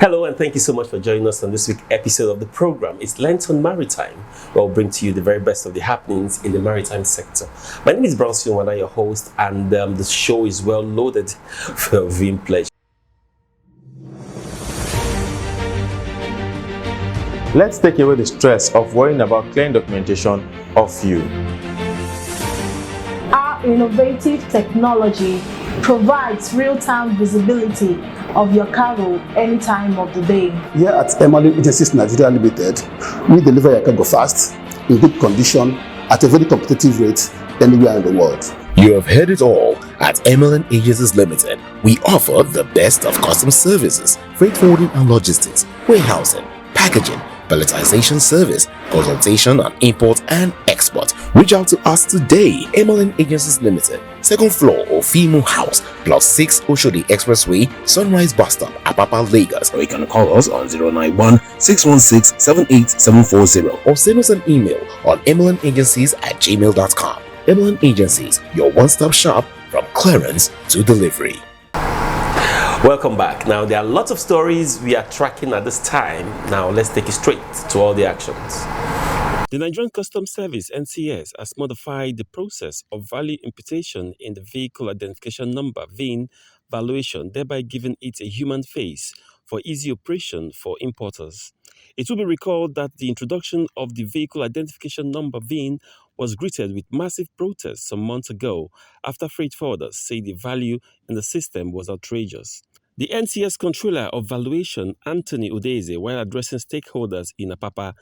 Hello, and thank you so much for joining us on this week's episode of the program. It's Lent on Maritime, where we'll bring to you the very best of the happenings in the maritime sector. My name is Bronson Wada, your host, and the show is well loaded for viewing pleasure. Let's take away the stress of worrying about clearing documentation of you. Our innovative technology provides real-time visibility of your cargo any time of the day. Here at Maaritime Agencies Nigeria Limited, we deliver your cargo fast, in good condition, at a very competitive rate anywhere in the world. You have heard it all. At Maaritime Agencies Limited, we offer the best of customs services, freight forwarding and logistics, warehousing, packaging, palletization service, consultation on import and export. Reach out to us today. Maaritime Agencies Limited, second floor of Fimo House, Plot 6 Oshodi Expressway, Sunrise Bus Stop, Apapa, Lagos. Or you can call us on 091-616-78740 or send us an email on emailineagencies@gmail.com. Maaritime Agencies, your one-stop shop from clearance to delivery. Welcome back. Now, there are lots of stories we are tracking at this time. Now, let's take it straight to all the actions. The Nigerian Customs Service (NCS) has modified the process of value imputation in the vehicle identification number (VIN) valuation, thereby giving it a human face for easy operation for importers. It will be recalled that the introduction of the vehicle identification number (VIN) was greeted with massive protests some months ago after freight forwarders say the value in the system was outrageous. The NCS Controller of Valuation, Anthony Udeze, while addressing stakeholders in Apapa,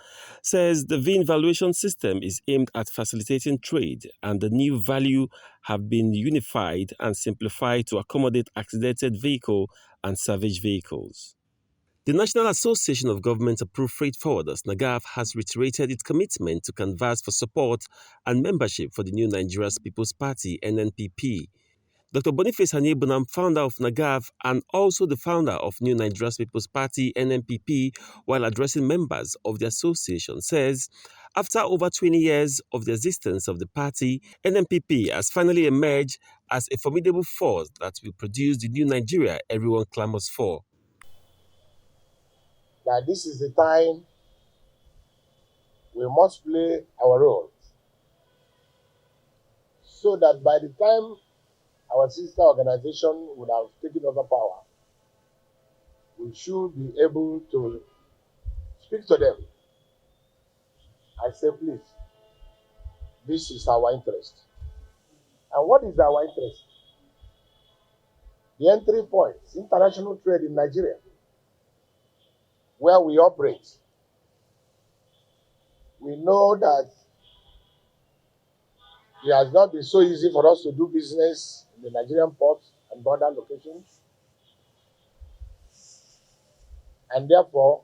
says the VIN valuation system is aimed at facilitating trade and the new value have been unified and simplified to accommodate accidented vehicle and salvage vehicles. The National Association of Government-Approved Freight Forwarders, NAGAF, has reiterated its commitment to canvass for support and membership for the new Nigeria's People's Party, NNPP. Dr. Boniface Hanebunam, founder of NAGAF and also the founder of New Nigeria's People's Party, NNPP, while addressing members of the association, says, after over 20 years of the existence of the party, NNPP has finally emerged as a formidable force that will produce the new Nigeria everyone clamors for. That this is the time we must play our role, so that by the time our sister organization would have taken over power, we should be able to speak to them and say, please, this is our interest. And what is our interest? The entry points, international trade in Nigeria, where we operate. We know that it has not been so easy for us to do business in the Nigerian ports and border locations. And therefore,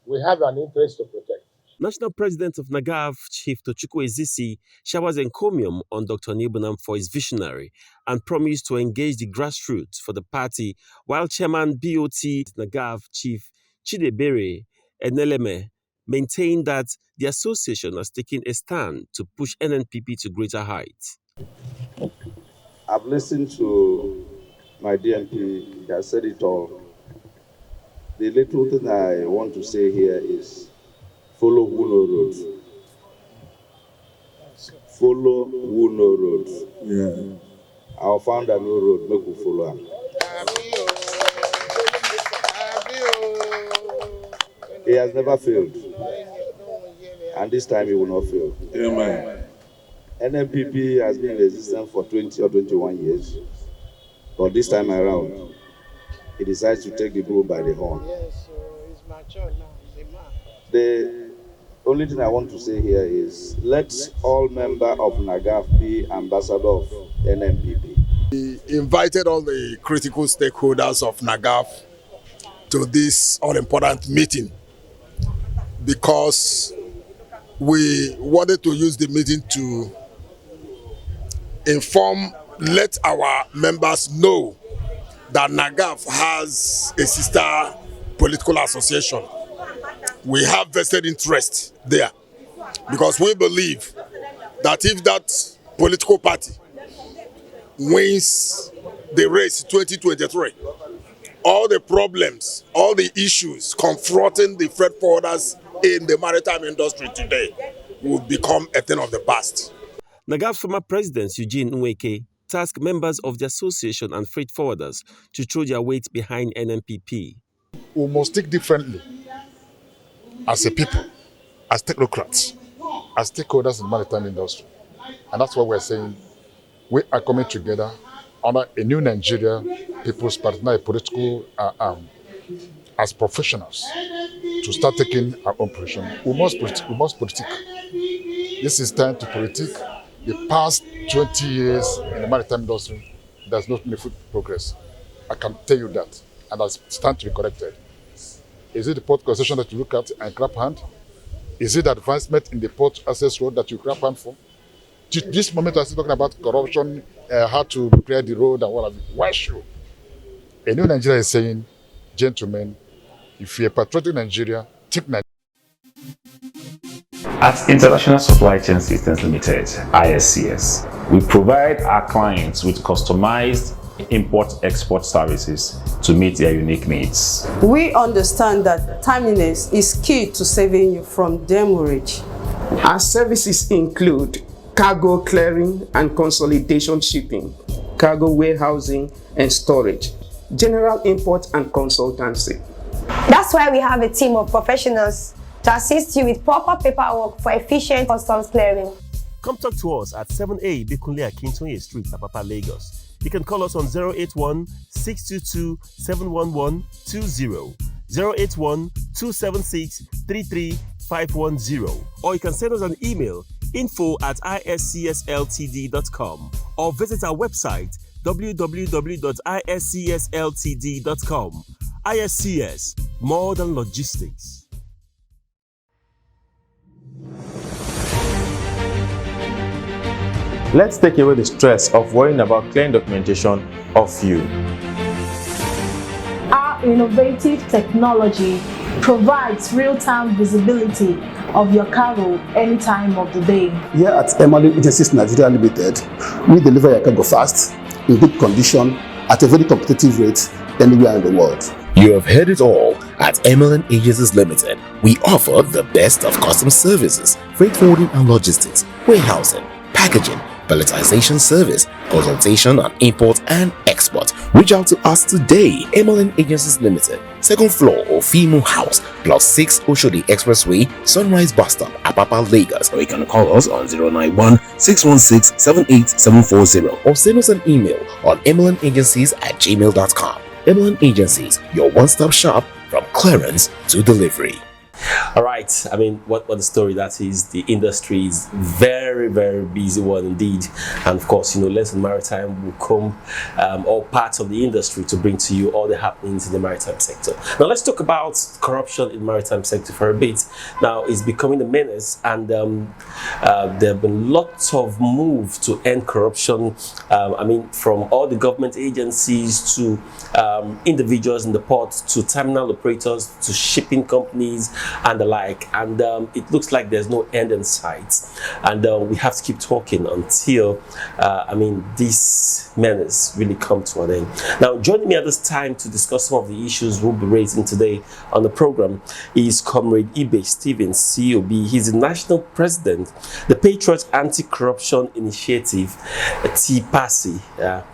we have an interest to protect. National President of NAGAF, Chief Tochukwu Ezisi, showers encomium on Dr. Hanebunam for his visionary and promised to engage the grassroots for the party, while Chairman BOT NAGAF, Chief Chidebere Eneleme, maintained that the association has taken a stand to push NNPP to greater heights. I've listened to my DNP, he has said it all. The little thing I want to say here is follow who no road. Follow who no road. Yeah. Our founder no road, make we follow him. He has never failed. And this time he will not fail. Amen. NNPP has been in existence for 20 or 21 years. But this time around, he decides to take the bull by the horn. Yes, he's mature now. He's a man. The only thing I want to say here is let all members of NAGAF be ambassador of NNPP. We invited all the critical stakeholders of NAGAF to this all-important meeting because we wanted to use the meeting to let our members know that NAGAF has a sister political association. We have vested interest there because we believe that if that political party wins the race 2023 all the problems, all the issues confronting the freight forwarders in the maritime industry today will become a thing of the past. NAGAF's former president Eugene Nweke tasked members of the association and freight forwarders to throw their weight behind NNPP. We must think differently as a people, as technocrats, as stakeholders in the maritime industry. And that's what we're saying. We are coming together under a new Nigeria People's Party, not a political arm, as professionals, to start taking our own position. We must politic. This is time to politic. The past 20 years in the maritime industry, there's not meaningful progress. I can tell you that, and that's time to be corrected. Is it the port concession that you look at and grab hand? Is it the advancement in the port access road that you grab hand for? To this moment, I'm still talking about corruption, how to clear the road and what have you. Why should? A new Nigeria is saying, gentlemen, if you're a patriotic Nigeria, think Nigeria. At International Supply Chain Systems Limited, ISCS, we provide our clients with customized import-export services to meet their unique needs. We understand that timeliness is key to saving you from demurrage. Our services include cargo clearing and consolidation shipping, cargo warehousing and storage, general import and consultancy. That's why we have a team of professionals to assist you with proper paperwork for efficient customs clearing. Come talk to us at 7A Bikunle Akintoye Street, Apapa, Lagos. You can call us on 081 622 71120, 081 276 33510, or you can send us an email info@iscsltd.com or visit our website www.iscsltd.com. ISCS, more than logistics. Let's take away the stress of worrying about clearing documentation of you. Our innovative technology provides real-time visibility of your cargo any time of the day. Here at Emmeline Agencies Nigeria Limited, we deliver your cargo fast, in good condition, at a very competitive rate anywhere in the world. You have heard it all. At Emmeline Agencies Limited, we offer the best of customs services, freight forwarding and logistics, warehousing, packaging, palletization service, consultation on import and export. Reach out to us today. Emmeline Agencies Limited, second floor of Fimo House, Plot 6 Oshodi Expressway, Sunrise Bus Stop, Apapa, Lagos. Or you can call us on 091 616 78740 or send us an email on emmelineagencies@gmail.com. Emmeline Agencies, your one-stop shop from clearance to delivery. All right. I mean, what the story that is. The industry is very, very busy one indeed. And of course, Lesson Maritime will come all parts of the industry to bring to you all the happenings in the maritime sector. Now, let's talk about corruption in the maritime sector for a bit. Now, it's becoming a menace, and there have been lots of moves to end corruption. I mean, from all the government agencies to individuals in the port to terminal operators to shipping companies and the like, and it looks like there's no end in sight, and we have to keep talking until this menace really come to an end. Now, joining me at this time to discuss some of the issues we'll be raising today on the program is Comrade Ibe Stevens, COB. He's the national president, the Patriot Anti-Corruption Initiative, TPASI,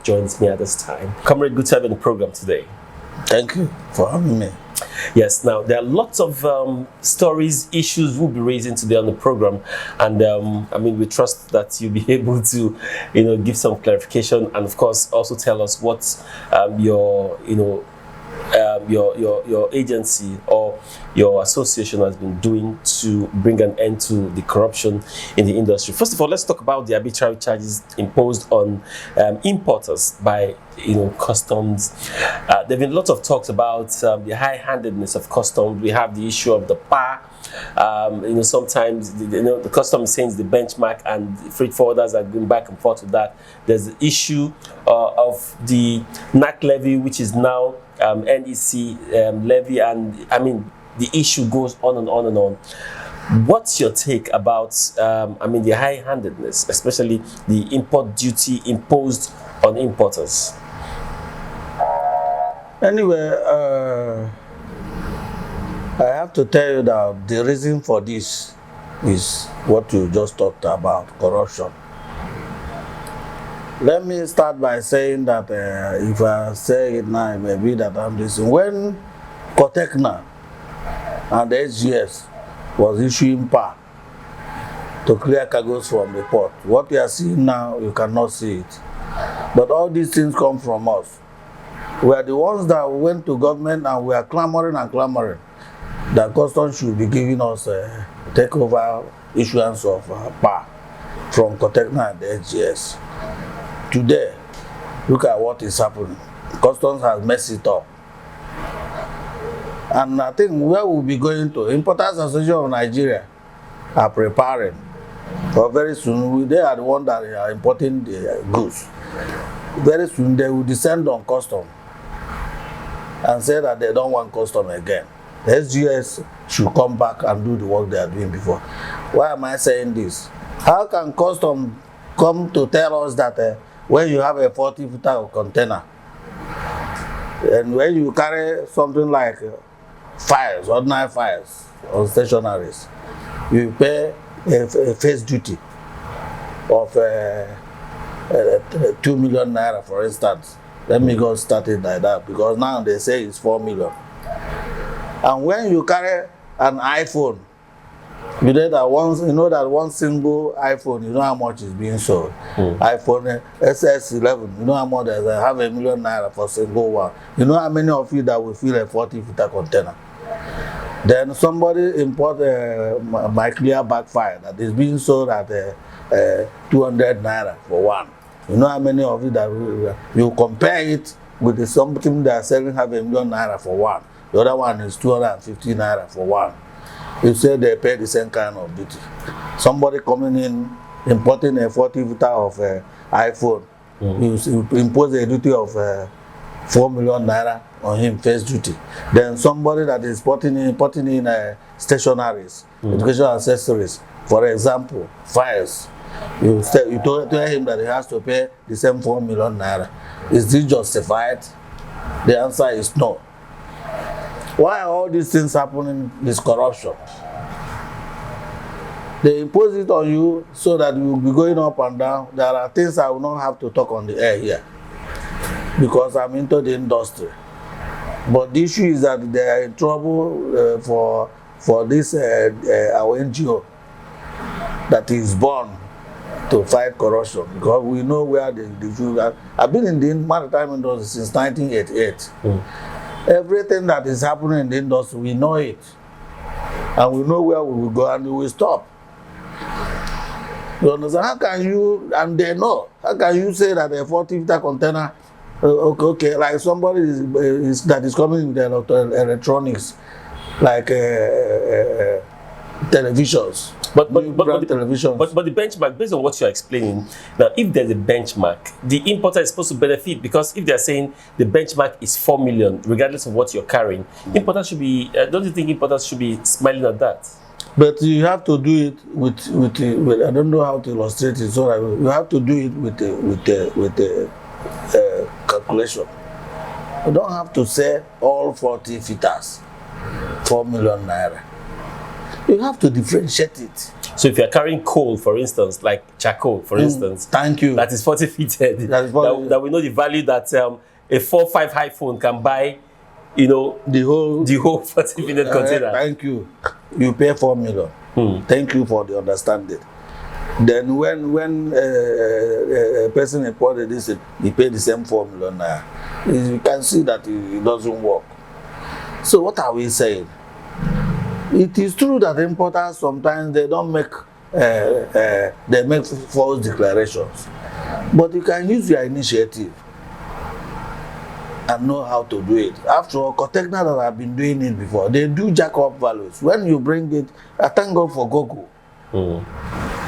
joins me at this time. Comrade, good to have you on the program today. Thank you for having me. Yes, now there are lots of stories, issues we'll be raising today on the program, and we trust that you'll be able to, give some clarification, and of course also tell us what your agency or your association has been doing to bring an end to the corruption in the industry. First of all, let's talk about the arbitrary charges imposed on importers by customs. There have been lots of talks about the high-handedness of customs. We have the issue of the PA. Sometimes the customs is saying it's the benchmark, and the freight forwarders are going back and forth with that. There's the issue of the NAC levy, which is now NEC levy, and the issue goes on and on and on. What's your take about the high-handedness, especially the import duty imposed on importers? Anyway, I have to tell you that the reason for this is what you just talked about, corruption. Let me start by saying that if I say it now, it may be that I'm listening. When Cotecna and the SGS was issuing power to clear cargoes from the port, what you are seeing now, you cannot see it. But all these things come from us. We are the ones that went to government and we are clamoring and clamoring that customs should be giving us takeover issuance of power from Cotecna and the SGS. Today, look at what is happening. Customs has messed it up. And I think where we'll be going to, Importers Association of Nigeria are preparing. But very soon, they are the ones that are importing the goods. Very soon, they will descend on custom and say that they don't want custom again. The SGS should come back and do the work they are doing before. Why am I saying this? How can custom come to tell us that when you have a 40-footer container, and when you carry something like files, ordinary files or stationaries, you pay a face duty of 2 million naira, for instance. Let me go start it like that, because now they say it's 4 million. And when you carry an iPhone, you know that one single iPhone, you know how much is being sold. iPhone SS11, you know how much there's $500,000 naira for single one. You know how many of you that will fill a 40-footer container. Then somebody import my clear backfire that is being sold at 200 naira for one. You know how many of you that you compare it with something that are selling $500,000 naira for one. The other one is 250 naira for one. You say they pay the same kind of duty. Somebody coming in importing a 40-footer of iPhone, you impose a duty of 4 million naira on him, face duty. Then somebody that is importing in stationaries, educational accessories, for example, files, you tell him that he has to pay the same 4 million naira. Is this justified? The answer is no. Why are all these things happening? This corruption. They impose it on you so that you will be going up and down. There are things I will not have to talk on the air here because I'm into the industry. But the issue is that they are in trouble for this our NGO that is born to fight corruption, because we know where the issue are. I've been in the maritime industry since 1988. Everything that is happening in the industry, we know it. And we know where we will go and we will stop. You understand? How can you, and they know, how can you say that a 40-footer container, okay, like somebody that is coming with electronics, like televisions. But the benchmark, based on what you're explaining, now if there's a benchmark, the importer is supposed to benefit, because if they're saying the benchmark is 4 million, regardless of what you're carrying, importers should be, don't you think importers should be smiling at that? But you have to do it with I don't know how to illustrate it, so you have to do it with the calculation. You don't have to say all 40 fitters, 4 million naira. You have to differentiate it. So if you're carrying coal, for instance, like charcoal, for instance, thank you, that is 40 fitted, that we know the value that a 4.5 iPhone can buy, you know, the whole 40 fitted container. Thank you. You pay 4 million. Thank you for the understanding. Then when a person imported this, he paid the same 4 million naira. You can see that it doesn't work. So what are we saying? It is true that importers sometimes they don't make they make false declarations, but you can use your initiative and know how to do it. After all, Cotecna that have been doing it before, they do jack up values. When you bring it, I thank God for Google.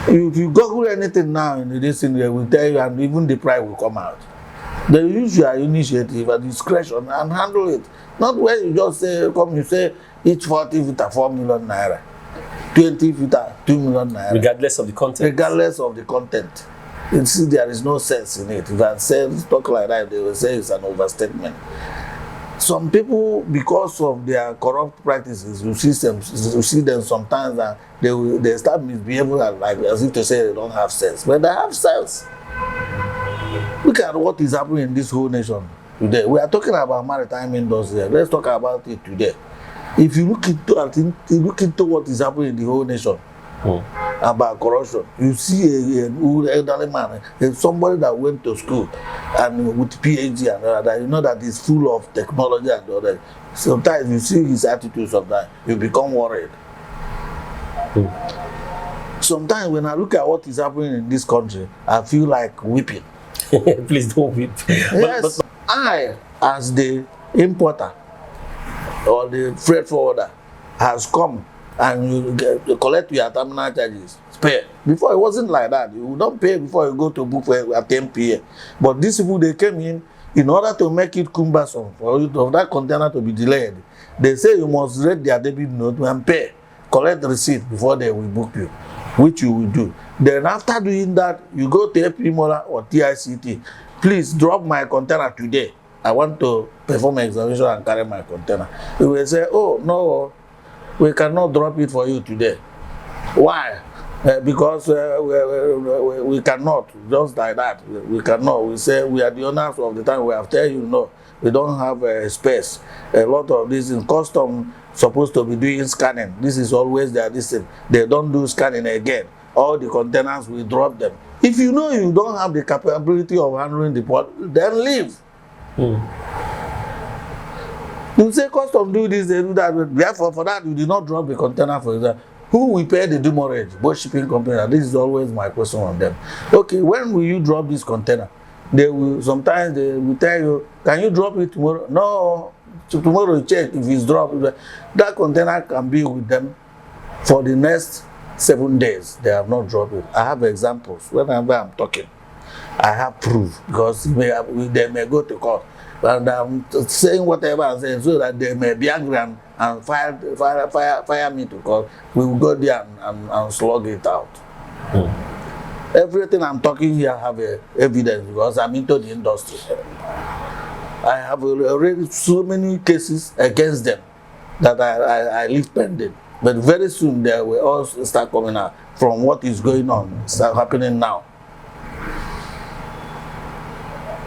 If you Google anything now in this thing, they will tell you, and even the price will come out. They use your initiative and discretion and handle it. Not when you just say, you say, each 40 footer 4 million naira, 20 footer 2 million naira. Regardless of the content. Regardless of the content. You see, there is no sense in it. If I say talk like that, they will say it's an overstatement. some people, because of their corrupt practices, you see them sometimes that they start misbehaving like as if to say they don't have sense, but they have sense. Look at what is happening in this whole nation today. We are talking about maritime industry. Let's talk about it today. If you look into what is happening in the whole nation about corruption, you see an old elderly man, somebody that went to school and with PhD and all that, you know that is full of technology and all that. Sometimes you see his attitude, sometimes you become worried. Sometimes when I look at what is happening in this country, I feel like weeping. Please don't weep. Yes, I, as the importer or the freight forwarder, has come and you collect your terminal charges, pay. Before it wasn't like that. You don't pay before you go to book at 10 p.m. But these people, they came in order to make it cumbersome for that container to be delayed. They say you must read their debit note and pay, collect the receipt before they will book you, which you will do. Then after doing that, you go to Mola or TICT. Please drop my container today. I want to perform an examination and carry my container. You will say, oh, no, we cannot drop it for you today. Why? Because we cannot, just like that. We cannot. We say we are the owners of the time. We have tell you, no, we don't have space. A lot of this in custom supposed to be doing scanning. This is always their thing. They don't do scanning again. All the containers, we drop them. If you know you don't have the capability of handling the port, then leave. You say custom do this, they do that. Therefore, for that, you did not drop the container for example. Who will pay the demurrage? Both shipping companies. This is always my question on them. Okay, when will you drop this container? They will sometimes they will tell you, can you drop it tomorrow? No, tomorrow you check if it's dropped. That container can be with them for the next 7 days. They have not dropped it. I have examples. Whenever I'm talking, I have proof because they may go to court. And I'm saying whatever I'm saying so that they may be angry and fire me to court. We will go there and slug it out. Everything I'm talking here have evidence because I'm into the industry. I have already so many cases against them that I leave pending. But very soon they will all start coming out from what is going on, start happening now.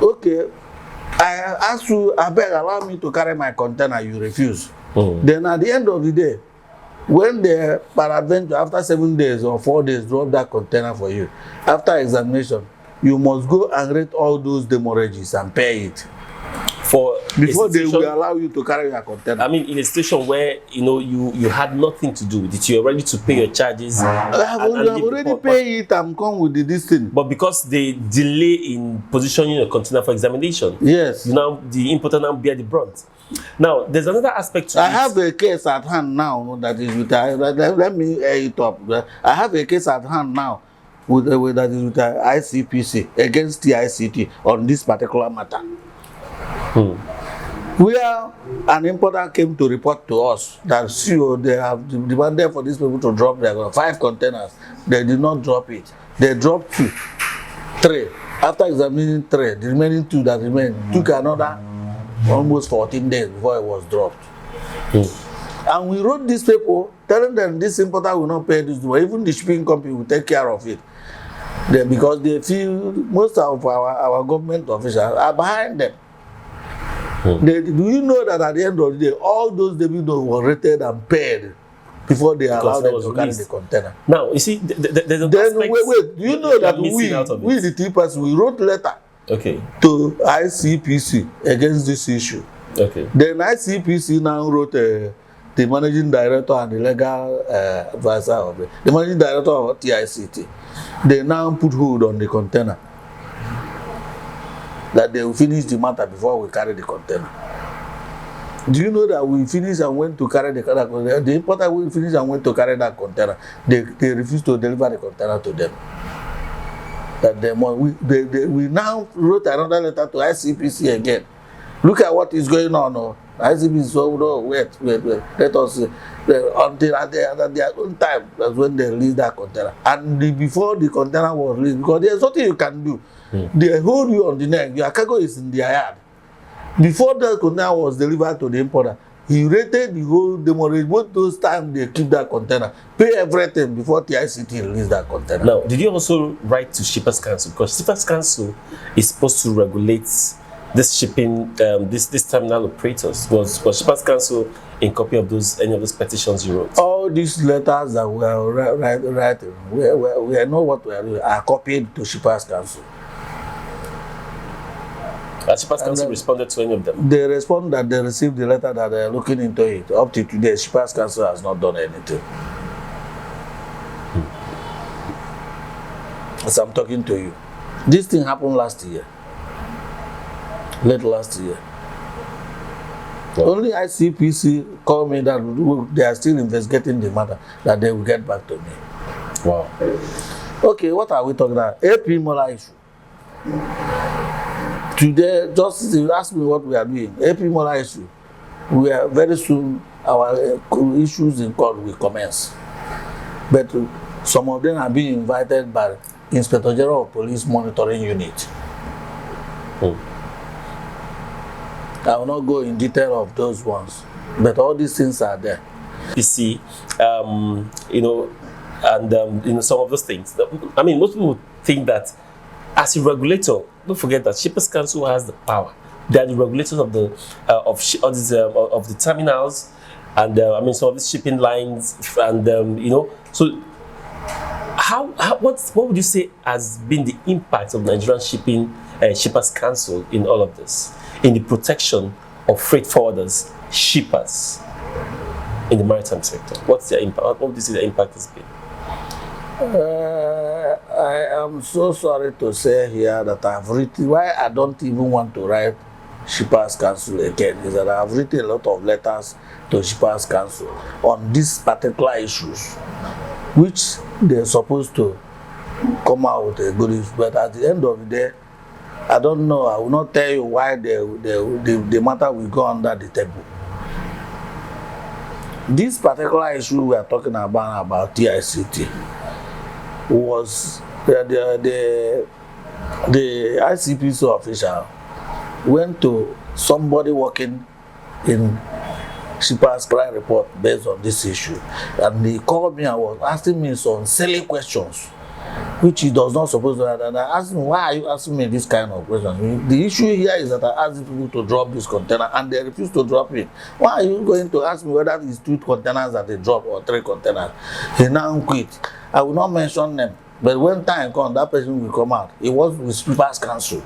Okay. I asked you, I beg, allow me to carry my container, you refuse. Then at the end of the day, when they, peradventure, after 7 days or 4 days, drop that container for you, after examination, you must go and rate all those demurrages and pay it. Before they will allow you to carry your container. I mean, in a situation where you had nothing to do with it, you are ready to pay your charges. I have already paid it and come with this thing. But because they delay in positioning your container for examination, yes, the importer now bear the brunt. Now, there's another aspect to I have a case at hand now that is with let me air it up. I have a case at hand now that is with ICPC against the ICT on this particular matter. Where an importer came to report to us that they have demanded for these people to drop their 5 containers. They did not drop it. They dropped 2, 3. After examining 3, the remaining 2 that remained took another almost 14 days before it was dropped. And we wrote these people telling them this importer will not pay this, but even the shipping company will take care of it. Because they feel most of our government officials are behind them. Do you know that at the end of the day, all those debit notes were rated and paid before they allowed them to carry the container? Now, you see, there's a wait. Do you know that we the TPAs, we wrote letter to ICPC against this issue? Okay. Then ICPC now wrote the managing director and the legal advisor of it, the managing director of TICT. They now put hold on the container, that they will finish the matter before we carry the container. Do you know that we finished and went to carry the container? The importer will finish and went to carry that container. They refused to deliver the container to them. That we now wrote another letter to ICPC again. Look at what is going on. ICPC said, no, wait. Let us until at their own time. That's when they release that container. And before the container was released, because there's nothing you can do. They hold you on the neck. Your cargo is in their yard. Before the container was delivered to the importer, he rated the whole demurrage. Both those times they keep that container, pay everything before TICT release that container. Now, did you also write to Shippers Council? Because Shippers Council is supposed to regulate this shipping, this terminal operators. Was Shippers Council in copy of any of those petitions you wrote? All these letters that we are writing, we know what we are doing, are copied to Shippers Council. Shippers Council responded to any of them? They respond that they received the letter that they are looking into it. Up to today, Shippers Council has not done anything. As I'm talking to you, this thing happened last year, late last year. Only ICPC called me that they are still investigating the matter, that they will get back to me. Wow. Okay, what are we talking about? AP Mola issue. Today, just you ask me what we are doing. AP Mola issue. We are very soon, our issues in court will commence. But some of them are being invited by Inspector General of Police Monitoring Unit. I will not go in detail of those ones, but all these things are there. You see, you know, and you know, some of those things. I mean, most people think that as a regulator, don't forget that Shippers Council has the power. They are the regulators of the of the terminals, and I mean some of these shipping lines, and you know. So, what would you say has been the impact of Nigerian Shippers Council in all of this, in the protection of freight forwarders, shippers in the maritime sector? What's their impact? What would you say the impact has been? I am so sorry to say here that I've written, why I don't even want to write Shippers Council again, is that I've written a lot of letters to Shippers Council on these particular issues, which they're supposed to come out with a good issue. But at the end of the day, I don't know, I will not tell you why the matter will go under the table. This particular issue we are talking about TICT, was the ICPC official went to somebody working in Shippers crime report based on this issue, and he called me and was asking me some silly questions which he does not suppose to have. And I asked him, why are you asking me this kind of question? The issue here is that I asked people to drop this container and they refuse to drop it. Why are you going to ask me whether it's 2 containers that they drop or 3 containers? He now quit. I will not mention them, but when time comes, that person will come out. He was with Shippers Council.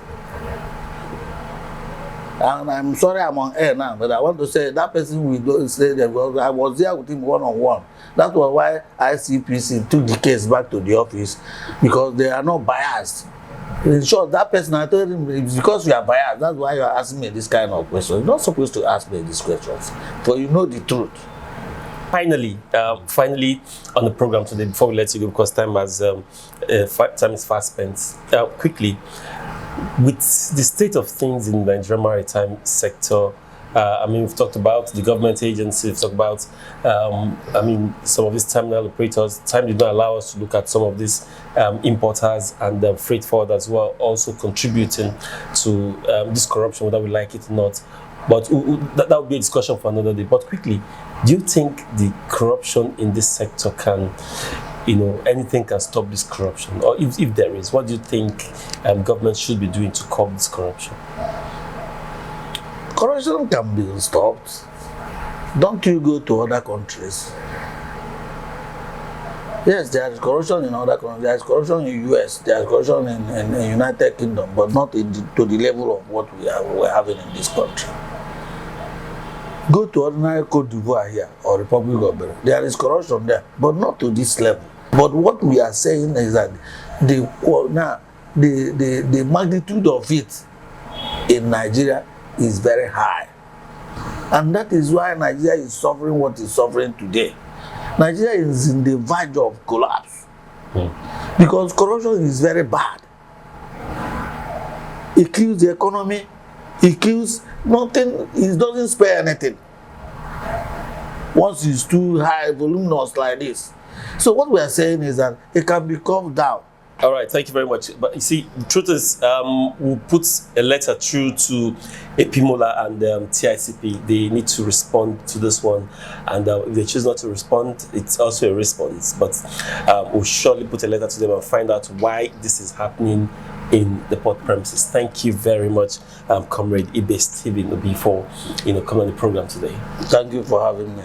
And I'm sorry I'm on air now, but I want to say that person will say that, because I was there with him one-on-one. That was why ICPC took the case back to the office, because they are not biased. In short, that person, I told him, it's because you are biased, that's why you are asking me this kind of question. You're not supposed to ask me these questions, for you know the truth. Finally on the program today, before we let you go, because time is fast spent, quickly, with the state of things in the Nigerian maritime sector, I mean, we've talked about the government agencies, we've talked about, I mean, some of these terminal operators. Time did not allow us to look at some of these importers and freight forwarders who are also contributing to this corruption, whether we like it or not. But that would be a discussion for another day. But quickly, do you think the corruption in this sector can, you know, anything can stop this corruption? Or if there is, what do you think government should be doing to curb this corruption? Corruption can be stopped. Don't you go to other countries? Yes, there is corruption in other countries. There is corruption in the US. There is corruption in United Kingdom, but not to the level of what we're having in this country. Go to ordinary Cote d'Ivoire here or Republic of Benin. There is corruption there, but not to this level. But what we are saying is that the magnitude of it in Nigeria is very high. And that is why Nigeria is suffering what is suffering today. Nigeria is in the verge of collapse. Because corruption is very bad. It kills the economy. It kills nothing. It doesn't spare anything. Once it's too high, voluminous like this. So what we are saying is that it can be calmed down All right, thank you very much. But you see, the truth is, we'll put a letter through to Epimola and TICP. They need to respond to this one, and if they choose not to respond, it's also a response. But we'll surely put a letter to them and find out why this is happening in the port premises. Thank you very much, Comrade Ibe Stephen Obi, for coming on the program today. Thank you for having me.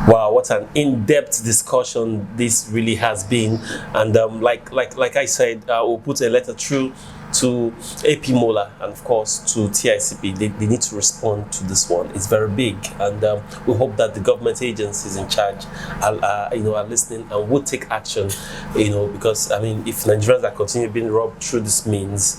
Wow, what an in-depth discussion this really has been. And like I said, we'll put a letter through to AP Mola and of course to TICP. They need to respond to this one. It's very big, and we hope that the government agencies in charge are listening and will take action. Because I mean, if Nigerians are continuing being robbed through this means,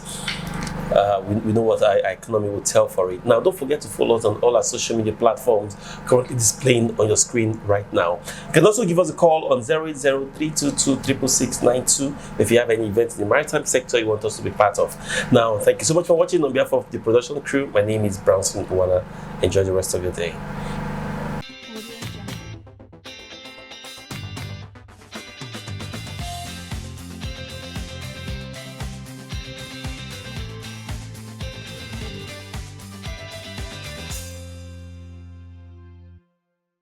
we know what our economy will tell for it. Now, don't forget to follow us on all our social media platforms currently displaying on your screen right now. You can also give us a call on 080-322-66692 if you have any events in the maritime sector you want us to be part of. Now, thank you so much for watching. On behalf of the production crew, my name is Brownson Uwana. Enjoy the rest of your day.